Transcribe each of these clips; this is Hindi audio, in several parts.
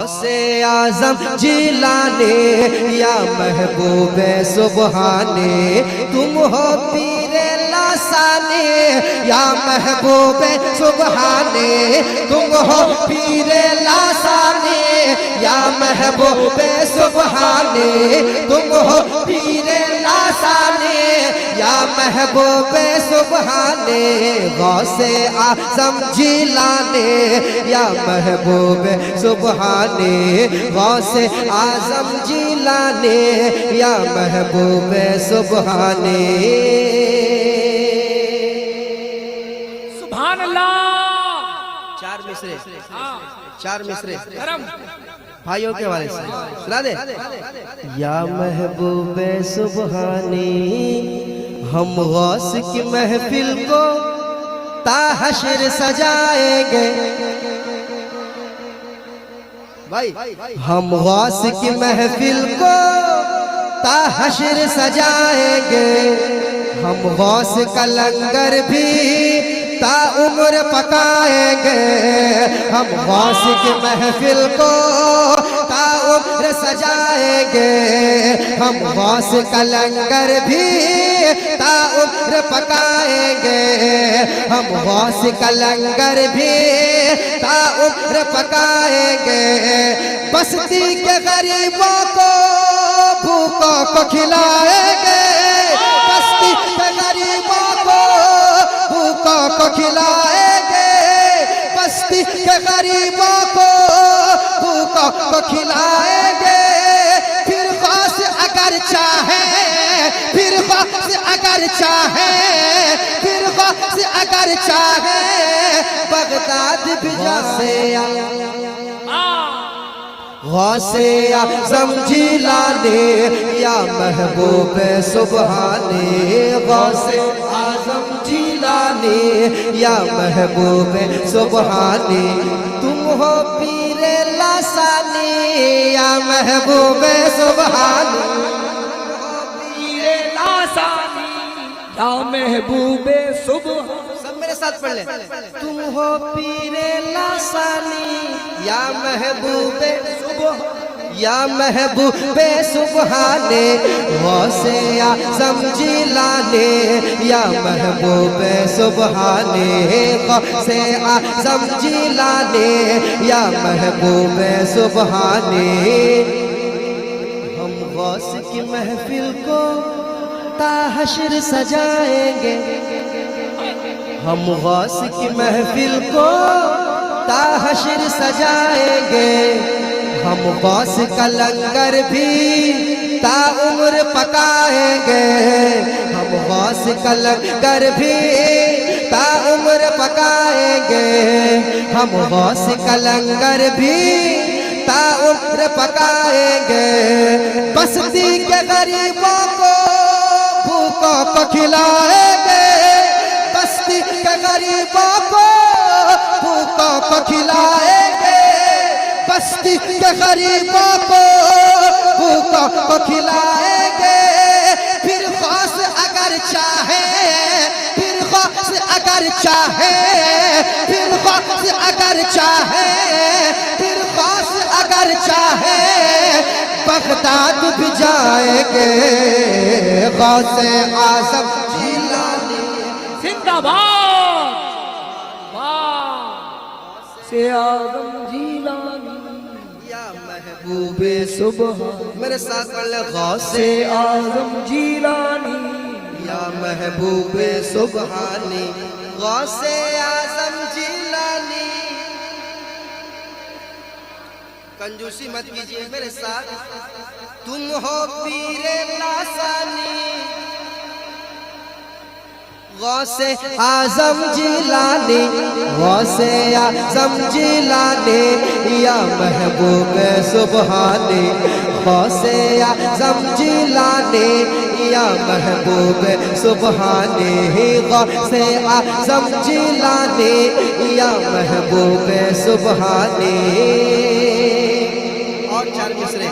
गौसे आजम जिलाने या महबूबे सुबहाने, तुम हो पीरे लासाने या महबूबे सुबहाने, तुम हो पीरे लासाने या महबूबे सुबहाने, तुम हो पीरे लासाने या महबूबे सुबहाने। गौसे आजम जिलाने या महबूबे सुबहाने, गौसे आजम जिलाने या महबूबे सुबहाने। सुभान अल्लाह। चार मिसरे, चार मिसरे भाइयों के वाले से सुना दे। या महबूबे सुबहानी, हम गौस की महफिल को ताहशर सजाएंगे। भाई हम गौस की महफिल को ताहशर सजाएंगे, हम गौस का लंगर भी ता उम्र पकाएंगे। हम गौस की महफिल को ता उम्र सजाएंगे, हम गौस का लंगर भी ता उम्र पकाएंगे, हम गौस का लंगर भी ता उम्र पकाएंगे। बस्ती के गरीबों को भूखों को खिलाएंगे, बस्ती के गरीबों को भूखों को खिलाएंगे, बस्ती के गरीबों को भूखों को खिलाएंगे। फिर गौस अगर चाहे, फिर गौस अगर चाहे, फिर गौस अगर चाहे बगदाद भी जाए। गौसे आज़म जिलाने या महबूबे सुबहाने, गौसे आज़म जिलाने या महबूबे सुबहाने, तुम हो पीरे लासाने या महबूबे सुबहाने, पीरे लासानी या महबूबे सुबहानी। सब मेरे साथ पढ़ ले। तुम हो पीरे लासानी या महबूबे या महबूबे सुबहाने, गौसे आज़म जिलाने या महबूबे सुबहाने, गौसे आज़म जिलाने या महबूबे सुबहाने। हम गौस की महफिल को ताहशर सजाएंगे, हम गौस की महफिल को ताहशर सजाएंगे, हम गौस का लंगर भी ता उम्र पकाएंगे, हम गौस का लंगर भी ता उम्र पकाएंगे, हम गौस का लंगर भी ता उम्र पकाएंगे। बस्ती के गरीबों को भूखों को खिलाएंगे, बस्ती के गरीबों को भूखों को खिलाएंगे, बस्ती के गरीबों को भूखों को खिलाएंगे। फिर गौस अगर चाहे, फिर गौस अगर चाहे, फिर गौस अगर चाहे, फिर गौस अगर चाहे बगदाद भी जाएंगे। गौसे आज़म जिलानी जिंदाबाद, से आज़म जिलानी या महबूबे सुबहानी। मेरे साथ पढ़ ले। गौसे आज़म जिलानी या महबूबे सुबहानी, गौसे आज़म जिलानी। कंजूसी मत कीजिए मेरे साथ। तुम हो पीरे लासानी, गौसे आज़म जिलाने, गौसे आज़म जिलाने या महबूबे सुबहाने, गौसे आज़म जिलाने या महबूबे सुबहाने, गौसे आज़म जिलाने या महबूबे सुबहाने। और चार मिसरे।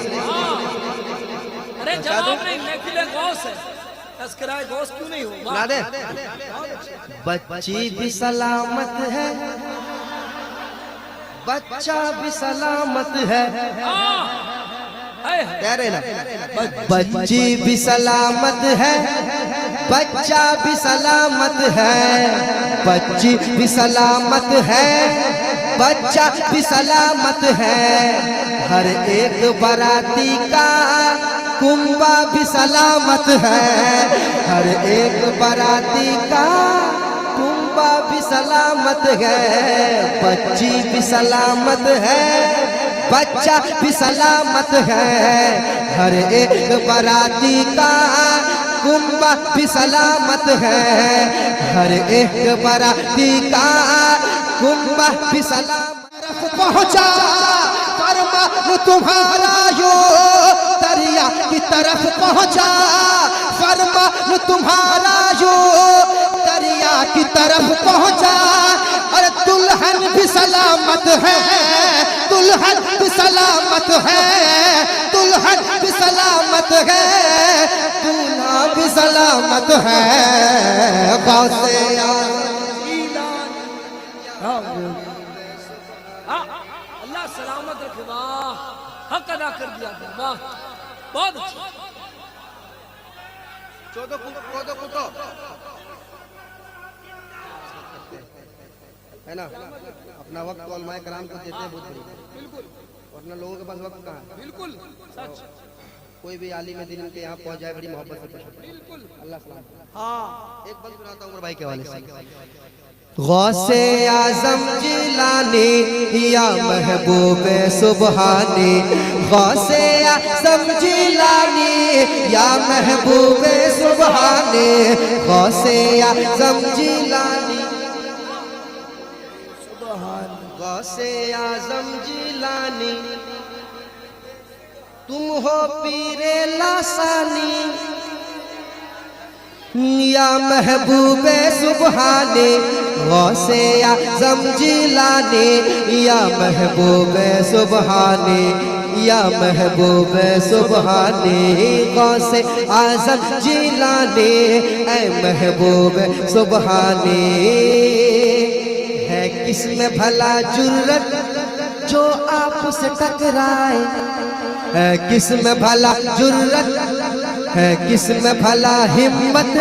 अरे जवाब नहीं, महफिल गौस है, तज़किरा गौस क्यों नहीं हो? सुना दे। बच्ची भी सलामत है, बच्चा भी सलामत है, कह रहे ना, बच्ची भी सलामत है, बच्चा भी सलामत है, बच्ची भी सलामत है, बच्चा भी सलामत है, हर एक बाराती का कुंबा भी सलामत है, हर एक बाराती का कुंबा भी सलामत है, बच्ची भी सलामत है, बच्चा भी सलामत है, हर एक बाराती का कुंबा भी सलामत है, हर एक बाराती का कुंबा भी सलामत पहुंचा फरमान तुम्हारा यो दरिया की तरफ पहुंचा, फरमान तुम्हारा यो दरिया की तरफ पहुंचा, अरे दुल्हन भी सलामत है, दुल्हन भी सलामत है, दुल्हन भी सलामत है, दूल्हा भी सलामत है, गौसे अल्लाह सलामत रखे। वाह, हक अदा कर दिया। वाह, बहुत अच्छा। 14 कुतो है ना, अपना वक्त उलमाए कराम को देते हैं बहुत बिल्कुल, वरना लोगों के पास वक्त कहाँ है। बिल्कुल सच। कोई भी आलिम दिन के यहाँ पहुंच जाए बड़ी मोहब्बत से। बिल्कुल अल्लाह सलामत। हाँ, एक बंद सुनाता हूँ भाई के हवाले से। गौसे आजम जिलानी या महबूब सुबहानी, गौसे आजम जिलानी या महबूब सुबहानी, गौसे आजम जिलानी, गौसे आजम जिलानी, तुम हो पीरे लासानी, या महबूब सुबहानी, गौसे आज़म जिलानी, या महबूब सुबहानी, या महबूब सुबहानी, गौसे आज़म जिलानी, ऐ महबूब सुबहानी, है किसमें भला जुर्रत जो आपसे टकराए, है किसमें भला जुर्रत, है किसमें भला हिम्मत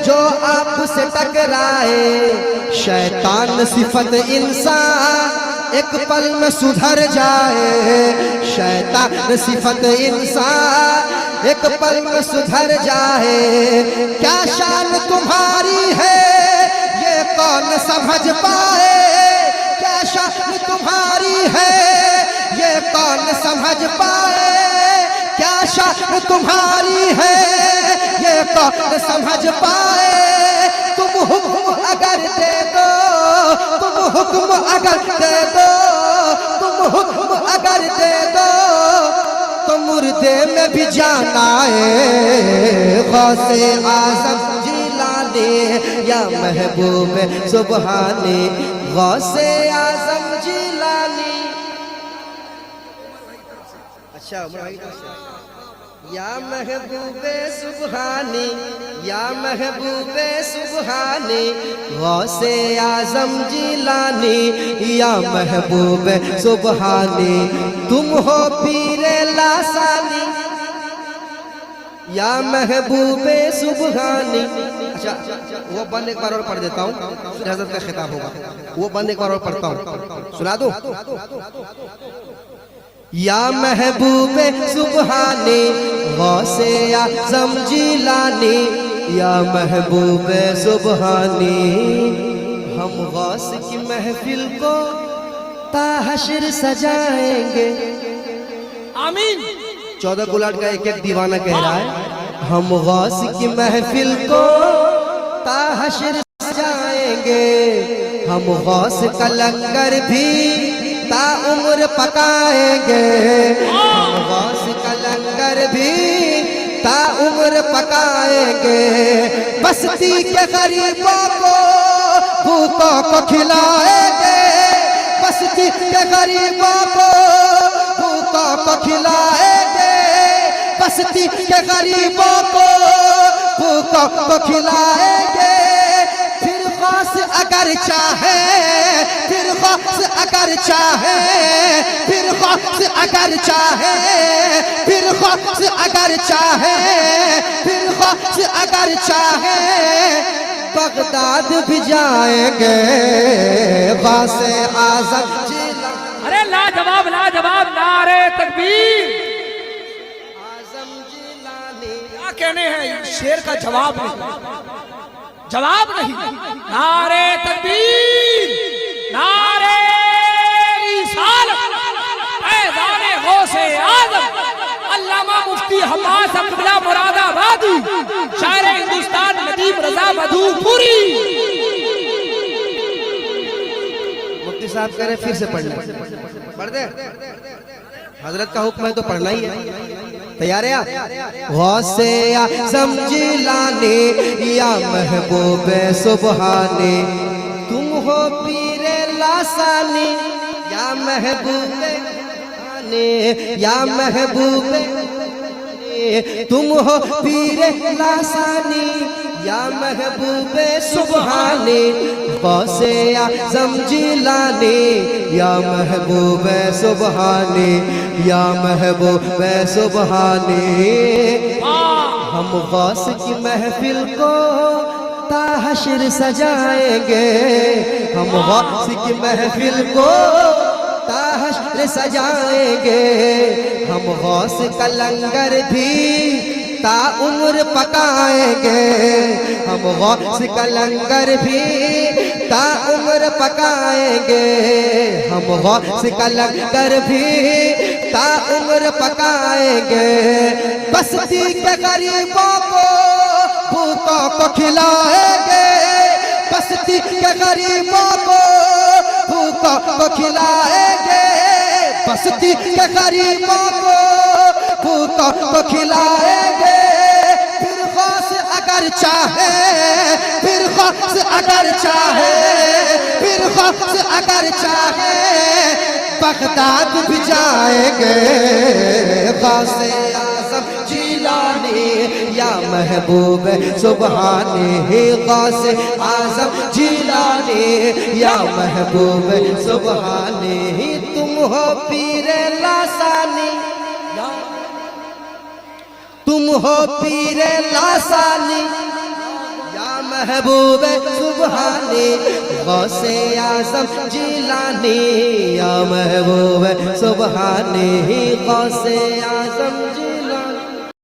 जो आपसे टकराए, शैतान सिफत इंसान एक पल में सुधर जाए, शैतान सिफत इंसान एक पल में सुधर जाए, क्या शान तुम्हारी है ये कौन समझ पाए, क्या शान तुम्हारी है ये कौन समझ पाए, क्या शान तुम्हारी है ये कौन समझ पाए, तुम हुक्म अगर दे दो, तुम हुक्म अगर दे दो, तुम हुक्म अगर दे दो, तो मुर्दे में भी जान आए, गौसे आज़म जिलानी या महबूब सुबहानी, गौसे आज़म जिलानी। अच्छा या महबूबे सुबहानी, या महबूबे सुबहानी, गौसे आज़म जिलानी, या महबूबे सुबहानी, तुम हो पीरे लासानी, या महबूबे सुबहानी। अच्छा, वो बंद एक बार और पढ़ देता हूँ, फिर हज़रत का खिताब होगा। वो बंद एक बार और पढ़ता हूँ, सुना दो। या महबूब सुबहानी, गौसे आज़म जिलानी, या महबूब सुबहानी, हम गौस की महफिल को ताहशर सजाएंगे। आमीन। 14 गुलाट का एक एक दीवाना कह रहा है, हम गौस की महफिल को ताहशर सजाएंगे, हम गौस का लंगर भी ता उम्र पकाएंगे, हम गौस का लंगर भी ता उम्र पकाएंगे, बस्ती के गरीबों को भूखों को खिलाएंगे, बस्ती के गरीबों को भूखों को खिलाएंगे, बस्ती के गरीबों को भूखों को खिलाएंगे, फिर गौस अगर चाहे, फिर गौस अगर चाहे, फिर गौस अगर चाहे, फिर गौस अगर चाहे, फिर गौस अगर चाहे, बगदाद भी जाएंगे गौसे आजम जिलानी। अरे लाजवाब लाजवाब, नारे तकबीर। आजम जिलानी। क्या कहने हैं, शेर का जवाब नहीं, जवाब नहीं। नारे तकबीर, नारे रिसालत, ऐज़ाने गौसे आज़म अल्लामा मुफ्ती हम्मास अब्दुल्ला मुरादाबादी, शायर हिंदुस्तान नदीम रजा मधुपुरी। मुफ्ती साहब कह रहे फिर से पढ़ना, पढ़ दे। हजरत का हुक्म है तो पढ़ना ही है। तैयार है आप? गौसे आज़म जिलानी या महबूबे सुबहानी, तुम हो पीरे लासानी या महबूबे या महबूबे, तुम हो पीरे लासानी या महबूबे सुबहानी, गौसे आज़म जिलानी या महबूबे सुबहानी, या महबूबे सुबहानी। हम गौस की महफिल को ताहशर सजाएंगे, हम गौस की महफिल को ताहशर सजाएंगे, हम गौस का लंगर भी ता उम्र पकाएंगे, हम गौस का लंगर भी ता उम्र पकाएंगे, हम गौस का लंगर भी ता उम्र पकाएंगे। बस्ती के गरीबों को भूखों को खिलाएंगे, बस्ती के गरीबों को भूखों को खिलाएंगे, बस्ती के गरीबों को भूखों को खिलाएंगे। फिर गौस अगर चाहे, फिर गौस अगर चाहे, फिर गौस अगर चाहे, बगदाद भी जाएंगे गौसे आज़म जिलानी या महबूब सुबहानी, गौसे आज़म जिलानी या महबूब सुबहानी। तुम हो पीरे लासानी, तुम हो पीरे लासानी या महबूब सुबहानी, गौसे आज़म जिलानी या महबूब सुबहानी, गौसे आज़म